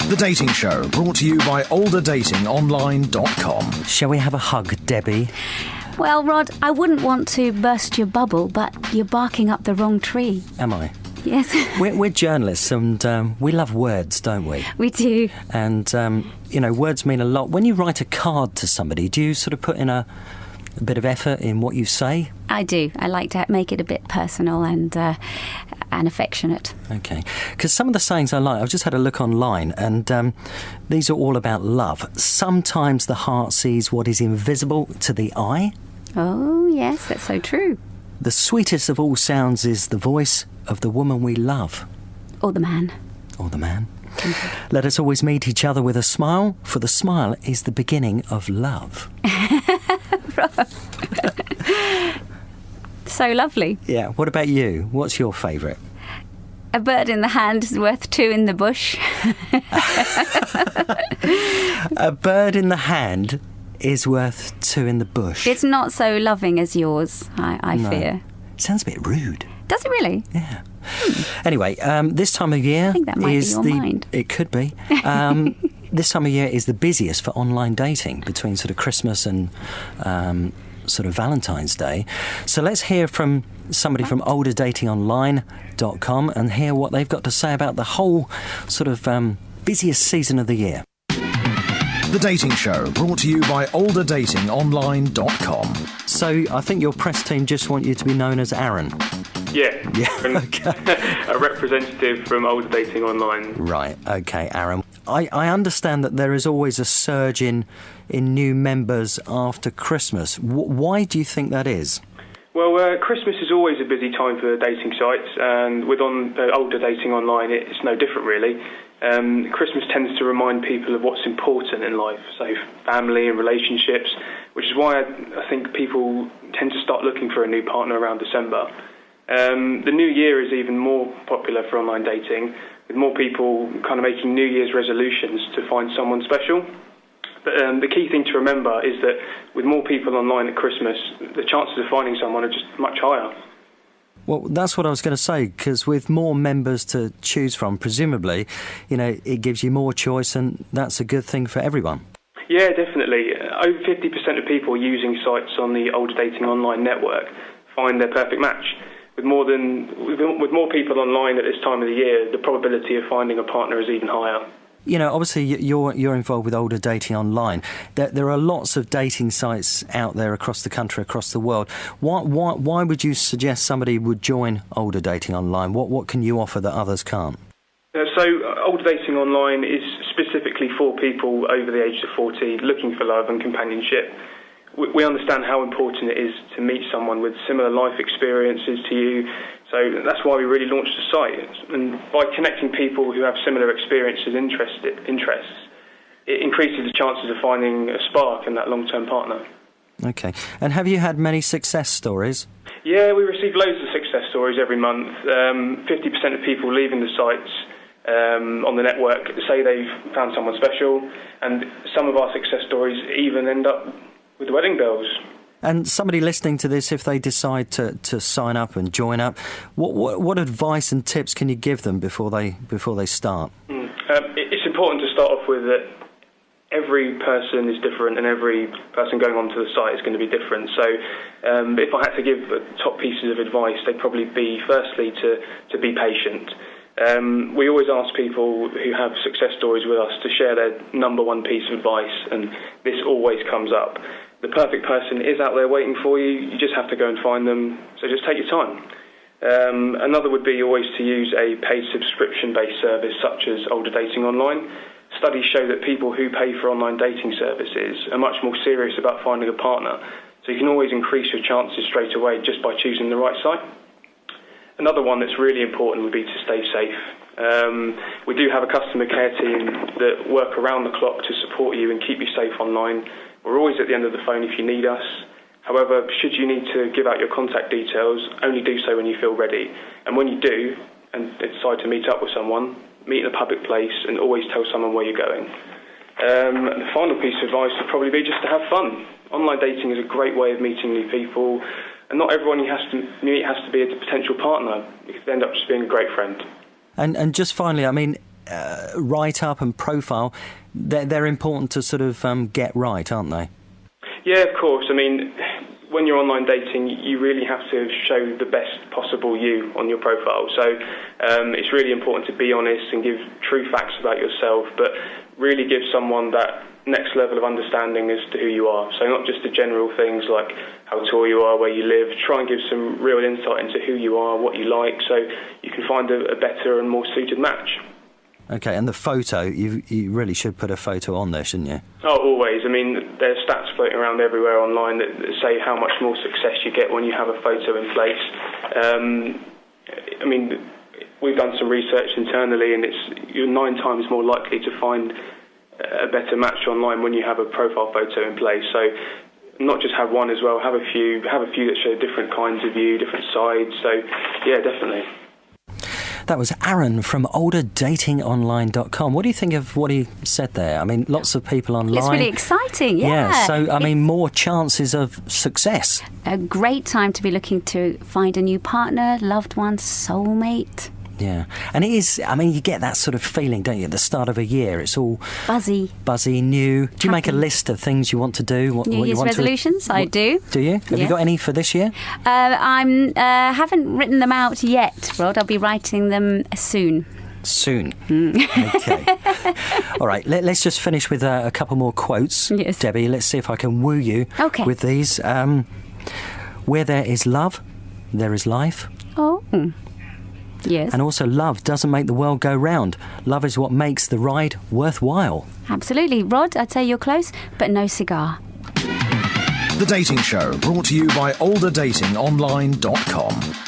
The Dating Show, brought to you by OlderDatingOnline.com. Shall we have a hug, Debbie? Well, Rod, I wouldn't want to burst your bubble, but you're barking up the wrong tree. Am I? Yes. We're journalists and we love words, don't we? We do. And, words mean a lot. When you write a card to somebody, do you sort of put in a bit of effort in what you say? I do. I like to make it a bit personal and affectionate. Okay. Because some of the sayings I like, I've just had a look online, and these are all about love. Sometimes the heart sees what is invisible to the eye. Oh, yes, that's so true. The sweetest of all sounds is the voice of the woman we love. Or the man. Or the man. Let us always meet each other with a smile, for the smile is the beginning of love. So lovely. Yeah. What about you? What's your favourite? A bird in the hand is worth two in the bush. A bird in the hand is worth two in the bush. It's not so loving as yours, I fear. It sounds a bit rude. Does it really? Yeah. Anyway, this time of year I think that might be your mind. It could be. This time of year is the busiest for online dating between sort of Christmas and sort of Valentine's Day. So let's hear from somebody from OlderDatingOnline.com and hear what they've got to say about the whole sort of busiest season of the year. The Dating Show, brought to you by OlderDatingOnline.com. So I think your press team just want you to be known as Aaron. Yeah. Okay. A representative from Older Dating Online. Right, okay, Aaron. I understand that there is always a surge in new members after Christmas. Why do you think that is? Well, Christmas is always a busy time for dating sites, and with Older Dating Online, it's no different, really. Christmas tends to remind people of what's important in life, so family and relationships, which is why I think people tend to start looking for a new partner around December. The new year is even more popular for online dating, with more people kind of making New Year's resolutions to find someone special. But the key thing to remember is that with more people online at Christmas, the chances of finding someone are just much higher. Well, that's what I was going to say, because with more members to choose from, presumably, it gives you more choice, and that's a good thing for everyone. Yeah, definitely. Over 50% of people using sites on the Older Dating Online network find their perfect match. With more people online at this time of the year, the probability of finding a partner is even higher. Obviously, you're involved with Older Dating Online. There are lots of dating sites out there across the country, across the world. Why would you suggest somebody would join Older Dating Online? What can you offer that others can't? So, Older Dating Online is specifically for people over the age of 40 looking for love and companionship. We understand how important it is to meet someone with similar life experiences to you. So that's why we really launched the site. And by connecting people who have similar experiences, interests, it increases the chances of finding a spark in that long-term partner. Okay. And have you had many success stories? Yeah, we receive loads of success stories every month. 50% of people leaving the sites on the network say they've found someone special. And some of our success stories even end up with wedding bells. And somebody listening to this, if they decide to sign up and join up, what advice and tips can you give them before they start? It's important to start off with that every person is different, and every person going onto the site is going to be different. So, if I had to give top pieces of advice, they'd probably be firstly to be patient. We always ask people who have success stories with us to share their number one piece of advice, and this always comes up. The perfect person is out there waiting for you. You just have to go and find them. So just take your time. Another would be always to use a paid subscription-based service such as Older Dating Online. Studies show that people who pay for online dating services are much more serious about finding a partner. So you can always increase your chances straight away just by choosing the right site. Another one that's really important would be to stay safe. We do have a customer care team that work around the clock to support you and keep you safe online. We're always at the end of the phone if you need us. However, should you need to give out your contact details, only do so when you feel ready. And when you do, and decide to meet up with someone, meet in a public place and always tell someone where you're going. And the final piece of advice would probably be just to have fun. Online dating is a great way of meeting new people, and not everyone you have to meet has to be a potential partner. You could end up just being a great friend. And just finally, I mean, write-up and profile, they're important to sort of get right, aren't they? Yeah, of course. I mean, when you're online dating, you really have to show the best possible you on your profile. So it's really important to be honest and give true facts about yourself, but really give someone that next level of understanding as to who you are. So not just the general things like how tall you are, where you live. Try and give some real insight into who you are, what you like, so you can find a better and more suited match. Okay, and the photo, you really should put a photo on there, shouldn't you? Oh, always. I mean, there's stats floating around everywhere online that say how much more success you get when you have a photo in place. I mean, we've done some research internally, and you're 9 times more likely to find a better match online when you have a profile photo in place. So not just have one as well, have a few that show different kinds of you, different sides. So yeah, definitely. That was Aaron from OlderDatingOnline.com. What do you think of what he said there? I mean, lots of people online. It's really exciting, yeah. So, I mean, more chances of success. A great time to be looking to find a new partner, loved one, soulmate. Yeah. And it is, I mean, you get that sort of feeling, don't you, at the start of a year. It's all buzzy, new. Do you make a list of things you want to do? New Year's resolutions? I do. Do you? Have you got any for this year? I haven't written them out yet, Rod. I'll be writing them soon. Soon. Okay. All right, let's just finish with a couple more quotes. Yes. Debbie, let's see if I can woo you with these. Where there is love, there is life. Oh. Yes. And also, love doesn't make the world go round. Love is what makes the ride worthwhile. Absolutely. Rod, I'd say you're close, but no cigar. The Dating Show, brought to you by OlderDatingOnline.com.